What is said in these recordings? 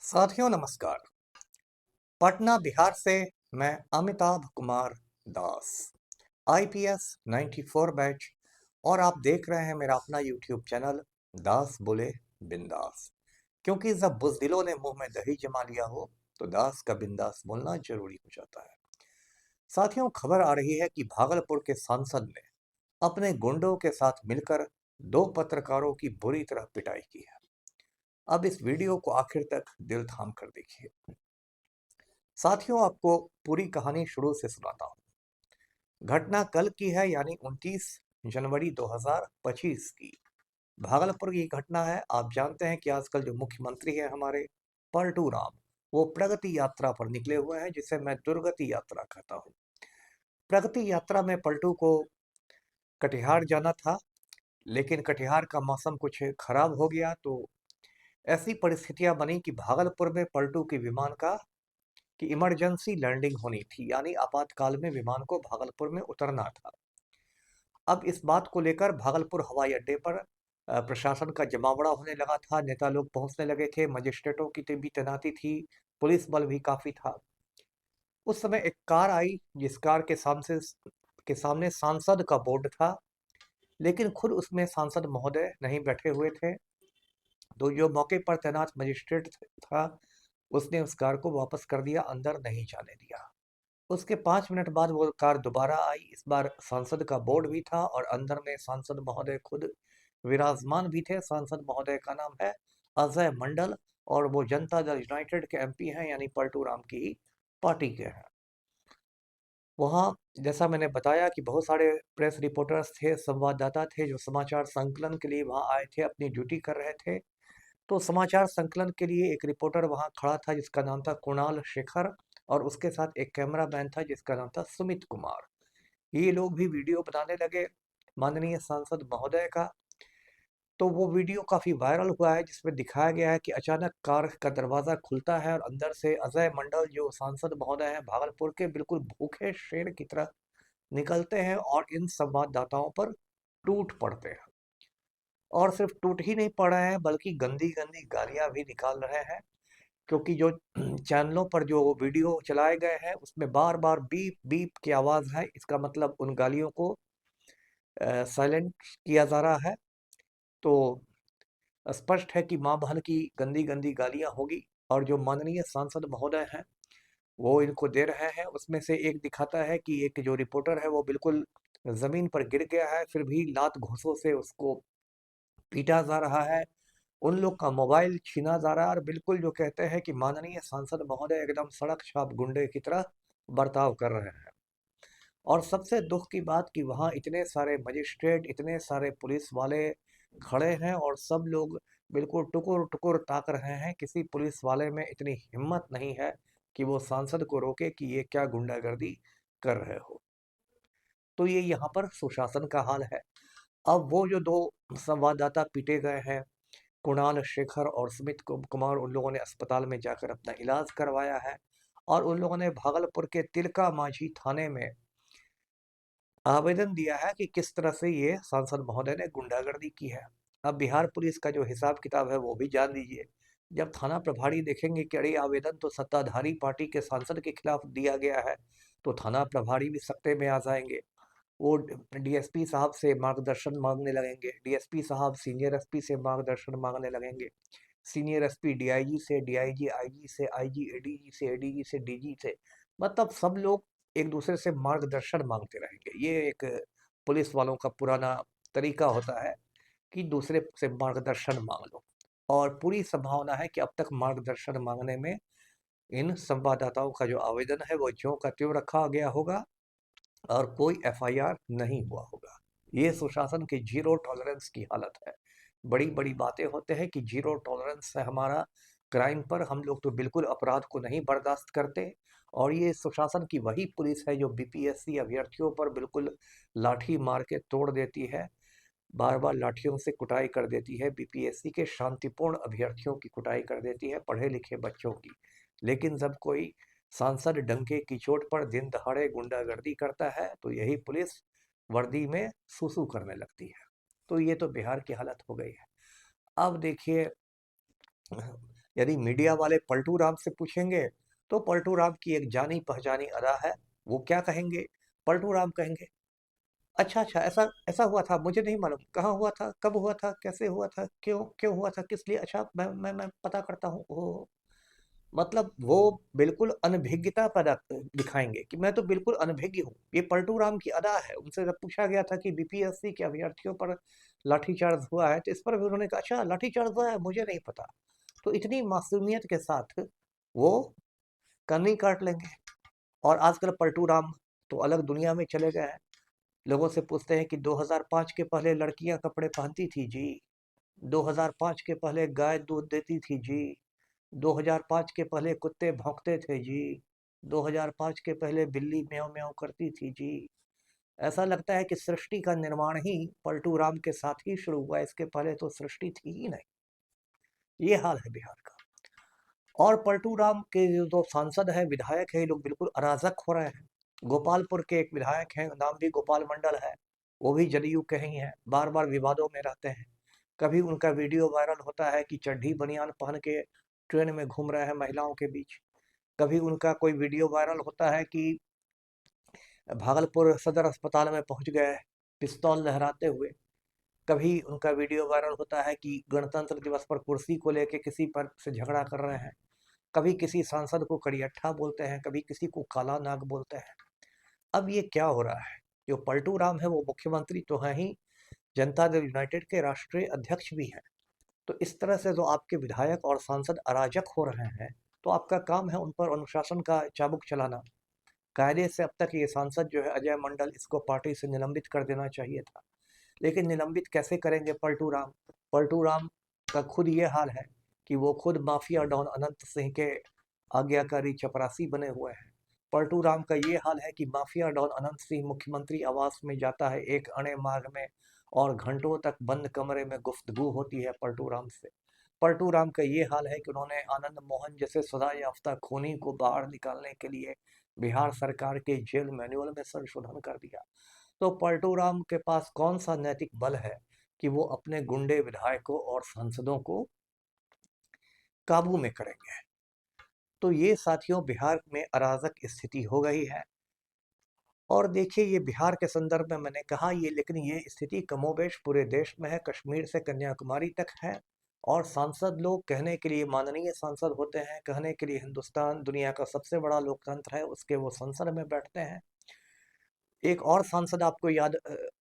साथियों नमस्कार। पटना बिहार से मैं अमिताभ कुमार दास, आईपीएस 94 बैच, और आप देख रहे हैं मेरा अपना यूट्यूब चैनल दास बोले बिंदास। क्योंकि जब बुजदिलों ने मुंह में दही जमा लिया हो तो दास का बिंदास बोलना जरूरी हो जाता है। साथियों, खबर आ रही है कि भागलपुर के सांसद ने अपने गुंडों के साथ मिलकर दो पत्रकारों की बुरी तरह पिटाई की है। अब इस वीडियो को आखिर तक दिल थाम कर देखिए। साथियों, आपको पूरी कहानी शुरू से सुनाता हूँ। घटना कल की है, यानी 29 जनवरी 2025 की। भागलपुर की घटना है। आप जानते हैं कि आजकल जो मुख्यमंत्री है हमारे, पलटू राम, वो प्रगति यात्रा पर निकले हुए हैं, जिसे मैं दुर्गति यात्रा कहता हूँ। प्रगति यात्रा में पलटू को कटिहार जाना था, लेकिन कटिहार का मौसम कुछ खराब हो गया, तो ऐसी परिस्थितियां बनी कि भागलपुर में पलटू के विमान का कि इमरजेंसी लैंडिंग होनी थी, यानी आपातकाल में विमान को भागलपुर में उतरना था। अब इस बात को लेकर भागलपुर हवाई अड्डे पर प्रशासन का जमावड़ा होने लगा था। नेता लोग पहुंचने लगे थे, मजिस्ट्रेटों की भी तैनाती थी, पुलिस बल भी काफी था। उस समय एक कार आई, जिस कार के सामने सांसद का बोर्ड था, लेकिन खुद उसमें सांसद महोदय नहीं बैठे हुए थे। तो जो मौके पर तैनात मजिस्ट्रेट था, उसने उस कार को वापस कर दिया, अंदर नहीं जाने दिया। उसके 5 मिनट बाद वो कार दोबारा आई। इस बार सांसद का बोर्ड भी था और अंदर में सांसद महोदय खुद विराजमान भी थे। सांसद महोदय का नाम है अजय मंडल, और वो जनता दल यूनाइटेड के एमपी हैं, यानी पलटू राम की ही पार्टी के हैं। वहाँ, जैसा मैंने बताया, कि बहुत सारे प्रेस रिपोर्टर्स थे, संवाददाता थे, जो समाचार संकलन के लिए वहाँ आए थे, अपनी ड्यूटी कर रहे थे। तो समाचार संकलन के लिए एक रिपोर्टर वहाँ खड़ा था, जिसका नाम था कुणाल शेखर, और उसके साथ एक कैमरामैन था, जिसका नाम था सुमित कुमार। ये लोग भी वीडियो बनाने लगे माननीय सांसद महोदय का। तो वो वीडियो काफ़ी वायरल हुआ है, जिसमें दिखाया गया है कि अचानक कार का दरवाज़ा खुलता है और अंदर से अजय मंडल, जो सांसद महोदय हैं भागलपुर के, बिल्कुल भूखे शेर की तरह निकलते हैं और इन संवाददाताओं पर टूट पड़ते हैं। और सिर्फ टूट ही नहीं पड़ रहे हैं, बल्कि गंदी गंदी गालियां भी निकाल रहे हैं। क्योंकि जो चैनलों पर जो वीडियो चलाए गए हैं, उसमें बार बार बीप बीप की आवाज़ है। इसका मतलब उन गालियों को साइलेंट किया जा रहा है। तो स्पष्ट है कि माँ बहन की गंदी गंदी गालियां होगी। और जो माननीय सांसद महोदय हैं, वो इनको दे रहे हैं। उसमें से एक दिखाता है कि एक जो रिपोर्टर है, वो बिल्कुल ज़मीन पर गिर गया है, फिर भी लात घूंसों से उसको पीटा जा रहा है। उन लोग का मोबाइल छीना जा रहा है, और बिल्कुल जो कहते हैं कि माननीय सांसद महोदय एकदम सड़क छाप गुंडे की तरह बर्ताव कर रहे हैं। और सबसे दुख की बात कि वहाँ इतने सारे मजिस्ट्रेट, इतने सारे पुलिस वाले खड़े हैं, और सब लोग बिल्कुल टुकुर टुकुर ताक रहे हैं। किसी पुलिस वाले में इतनी हिम्मत नहीं है कि वो सांसद को रोके कि ये क्या गुंडागर्दी कर रहे हो। तो ये यहाँ पर सुशासन का हाल है। अब वो जो दो संवाददाता पीटे गए हैं, कुणाल शेखर और सुमित कुमार, उन लोगों ने अस्पताल में जाकर अपना इलाज करवाया है। और उन लोगों ने भागलपुर के तिलका मांझी थाने में आवेदन दिया है कि किस तरह से ये सांसद महोदय ने गुंडागर्दी की है। अब बिहार पुलिस का जो हिसाब किताब है वो भी जान लीजिए। जब थाना प्रभारी देखेंगे कि अरे, आवेदन तो सत्ताधारी पार्टी के सांसद के खिलाफ दिया गया है, तो थाना प्रभारी भी सकते में आ जाएंगे। वो डीएसपी साहब से मार्गदर्शन मांगने लगेंगे, डीएसपी साहब सीनियर एसपी से मार्गदर्शन मांगने लगेंगे, सीनियर एसपी डीआईजी से, डीआईजी आईजी से, आईजी एडीजी से, एडीजी से डीजी से। मतलब सब लोग एक दूसरे से मार्गदर्शन मांगते रहेंगे। ये एक पुलिस वालों का पुराना तरीका होता है कि दूसरे से मार्गदर्शन मांग लो। और पूरी संभावना है कि अब तक मार्गदर्शन मांगने में इन संवाददाताओं का जो आवेदन है वो ज्यों का त्यों रखा गया होगा, और कोई एफआईआर नहीं हुआ होगा। ये सुशासन की जीरो टॉलरेंस की हालत है। बड़ी बड़ी बातें होते हैं कि जीरो टॉलरेंस है हमारा क्राइम पर, हम लोग तो बिल्कुल अपराध को नहीं बर्दाश्त करते। और ये सुशासन की वही पुलिस है जो बीपीएससी अभ्यर्थियों पर बिल्कुल लाठी मार के तोड़ देती है, बार बार लाठियों से कुटाई कर देती है। बीपीएससी के शांतिपूर्ण अभ्यर्थियों की कुटाई कर देती है, पढ़े लिखे बच्चों की। लेकिन जब कोई सांसद डंके की चोट पर दिन दहाड़े गुंडागर्दी करता है, तो यही पुलिस वर्दी में सुसु करने लगती है। तो ये तो बिहार की हालत हो गई है। अब देखिए, यदि मीडिया वाले पलटू राम से पूछेंगे तो पलटू राम की एक जानी पहचानी अदा है, वो क्या कहेंगे? पलटू राम कहेंगे, अच्छा अच्छा, ऐसा ऐसा हुआ था, मुझे नहीं मालूम कहाँ हुआ था, कब हुआ था, कैसे हुआ था, क्यों क्यों हुआ था, किस लिए, अच्छा मैं पता करता हूँ। ओ, मतलब वो बिल्कुल अनभिज्ञता पैदा दिखाएंगे कि मैं तो बिल्कुल अनभिज्ञ हूँ। ये पलटू राम की अदा है। उनसे जब पूछा गया था कि बीपीएससी के अभ्यर्थियों पर लाठीचार्ज हुआ है, तो इस पर भी उन्होंने कहा अच्छा लाठीचार्ज हुआ है, मुझे नहीं पता। तो इतनी मासूमियत के साथ वो कन्नी काट लेंगे। और आजकल पलटू राम तो अलग दुनिया में चले गए हैं। लोगों से पूछते हैं कि 2005 के पहले लड़कियां कपड़े पहनती थी जी, 2005 के पहले गाय दूध देती थी जी, 2005 के पहले कुत्ते भौंकते थे जी, 2005 के पहले बिल्ली म्याऊं म्याऊं करती थी जी। ऐसा लगता है कि सृष्टि का निर्माण ही पलटू राम के साथ ही शुरू हुआ, इसके पहले तो सृष्टि थी ही नहीं। ये हाल है बिहार का। और पलटू राम के जो सांसद है, विधायक है, ये लोग बिल्कुल अराजक हो रहे हैं। गोपालपुर के एक विधायक हैं, नाम भी गोपाल मंडल है, वो भी जदयू के ही हैं, बार बार विवादों में रहते हैं। कभी उनका वीडियो वायरल होता है कि चड्ढी बनियान पहन के ट्रेन में घूम रहे हैं महिलाओं के बीच। कभी उनका कोई वीडियो वायरल होता है कि भागलपुर सदर अस्पताल में पहुंच गए पिस्तौल लहराते हुए। कभी उनका वीडियो वायरल होता है कि गणतंत्र दिवस पर कुर्सी को लेके किसी पर से झगड़ा कर रहे हैं। कभी किसी सांसद को करियट्ठा बोलते हैं, कभी किसी को काला नाग बोलते हैं। अब ये क्या हो रहा है? जो पलटू राम है वो मुख्यमंत्री तो है ही, जनता दल यूनाइटेड के राष्ट्रीय अध्यक्ष भी हैं। तो इस तरह से जो आपके विधायक और सांसद अराजक हो रहे हैं, तो आपका काम है उन पर अनुशासन का चाबुक चलाना। कायदे से अब तक ये सांसद जो है अजय मंडल, इसको पार्टी से निलंबित कर देना चाहिए था। लेकिन निलंबित कैसे करेंगे पलटू राम? पलटू राम का खुद ये हाल है कि वो खुद माफिया डॉन अनंत सिंह के आज्ञाकारी चपरासी बने हुए हैं। पलटू राम का ये हाल है कि माफिया डॉन अनंत सिंह मुख्यमंत्री आवास में जाता है एक अणे मार्ग में, और घंटों तक बंद कमरे में गुफ्तगू होती है पलटू राम से। पलटू राम का ये हाल है कि उन्होंने आनंद मोहन जैसे सजा याफ्ता खूनी को बाहर निकालने के लिए बिहार सरकार के जेल मैनुअल में संशोधन कर दिया। तो पलटू राम के पास कौन सा नैतिक बल है कि वो अपने गुंडे विधायकों और सांसदों को काबू में करेंगे? तो ये साथियों बिहार में अराजक स्थिति हो गई है। और देखिए, ये बिहार के संदर्भ में मैंने कहा ये, लेकिन ये स्थिति कमोबेश पूरे देश में है, कश्मीर से कन्याकुमारी तक है। और सांसद लोग कहने के लिए माननीय सांसद होते हैं, कहने के लिए हिंदुस्तान दुनिया का सबसे बड़ा लोकतंत्र है, उसके वो संसद में बैठते हैं। एक और सांसद आपको याद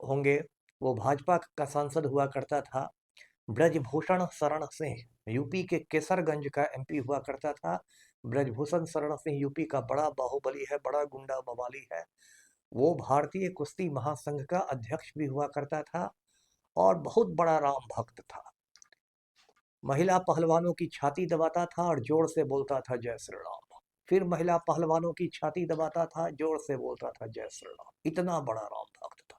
होंगे, वो भाजपा का सांसद हुआ करता था, ब्रजभूषण शरण सिंह, यूपी के केसरगंज का एमपी हुआ करता था। ब्रजभूषण शरण सिंह यूपी का बड़ा बाहुबली है, बड़ा गुंडा बवाली है। वो भारतीय कुश्ती महासंघ का अध्यक्ष भी हुआ करता था और बहुत बड़ा राम भक्त था। महिला पहलवानों की छाती दबाता था और जोर से बोलता था जय श्री राम। फिर महिला पहलवानों की छाती दबाता था, जोर से बोलता था जय श्री राम। इतना बड़ा राम भक्त था।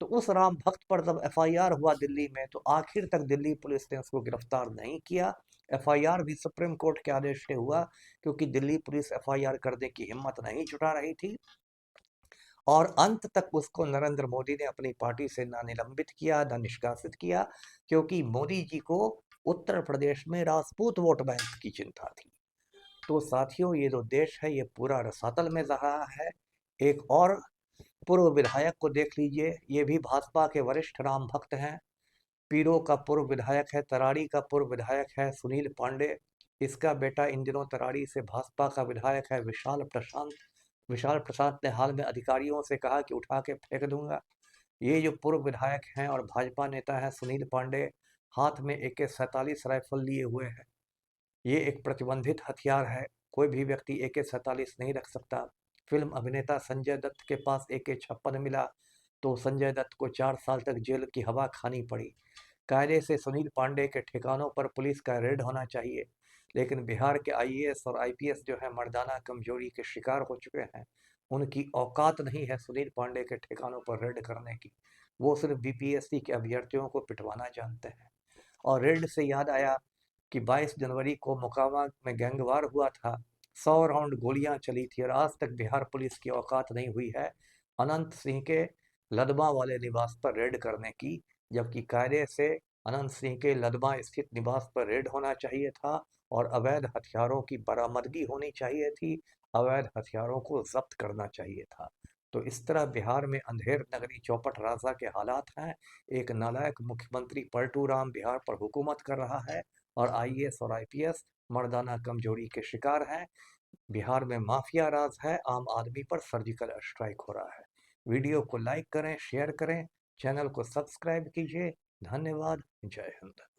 तो उस राम भक्त पर जब एफआईआर हुआ दिल्ली में, तो आखिर तक दिल्ली पुलिस ने उसको गिरफ्तार नहीं किया। एफआईआर भी सुप्रीम कोर्ट के आदेश से हुआ, क्योंकि दिल्ली पुलिस एफआईआर करने की हिम्मत नहीं जुटा रही थी। और अंत तक उसको नरेंद्र मोदी ने अपनी पार्टी से ना निलंबित किया, ना निष्कासित किया, क्योंकि मोदी जी को उत्तर प्रदेश में राजपूत वोट बैंक की चिंता थी। तो साथियों, ये जो देश है ये पूरा रसातल में जा रहा है। एक और पूर्व विधायक को देख लीजिए, ये भी भाजपा के वरिष्ठ राम भक्त हैं। पीरो का पूर्व विधायक है, तराड़ी का पूर्व विधायक है सुनील पांडे। इसका बेटा इन दिनों तराड़ी से भाजपा का विधायक है विशाल प्रशांत। विशाल प्रसाद ने हाल में अधिकारियों से कहा कि उठा के फेंक दूंगा। ये जो पूर्व विधायक हैं और भाजपा नेता है सुनील पांडे, हाथ में AK-47 राइफल लिए हुए हैं। ये एक प्रतिबंधित हथियार है, कोई भी व्यक्ति AK-47 नहीं रख सकता। फिल्म अभिनेता संजय दत्त के पास AK-56 मिला, तो संजय दत्त को 4 साल तक जेल की हवा खानी पड़ी। कायदे से सुनील पांडे के ठिकानों पर पुलिस का रेड होना चाहिए, लेकिन बिहार के IAS और IPS जो है मर्दाना कमजोरी के शिकार हो चुके हैं। उनकी औकात नहीं है सुनील पांडे के ठिकानों पर रेड करने की। वो सिर्फ BPSC के अभ्यर्थियों को पिटवाना जानते हैं। और रेड से याद आया कि 22 जनवरी को मोकामा में गैंगवार हुआ था, 100 राउंड गोलियां चली थी, और आज तक बिहार पुलिस की औकात नहीं हुई है अनंत सिंह के लदमा वाले निवास पर रेड करने की। जबकि कायदे से अनंत सिंह के लदमा स्थित निवास पर रेड होना चाहिए था, और अवैध हथियारों की बरामदगी होनी चाहिए थी, अवैध हथियारों को जब्त करना चाहिए था। तो इस तरह बिहार में अंधेर नगरी चौपट राजा के हालात हैं। एक नालायक मुख्यमंत्री पलटू राम बिहार पर हुकूमत कर रहा है और आईएएस और आईपीएस मर्दाना कमजोरी के शिकार हैं। बिहार में माफिया राज है, आम आदमी पर सर्जिकल स्ट्राइक हो रहा है। वीडियो को लाइक करें, शेयर करें, चैनल को सब्सक्राइब कीजिए। धन्यवाद। जय हिंद।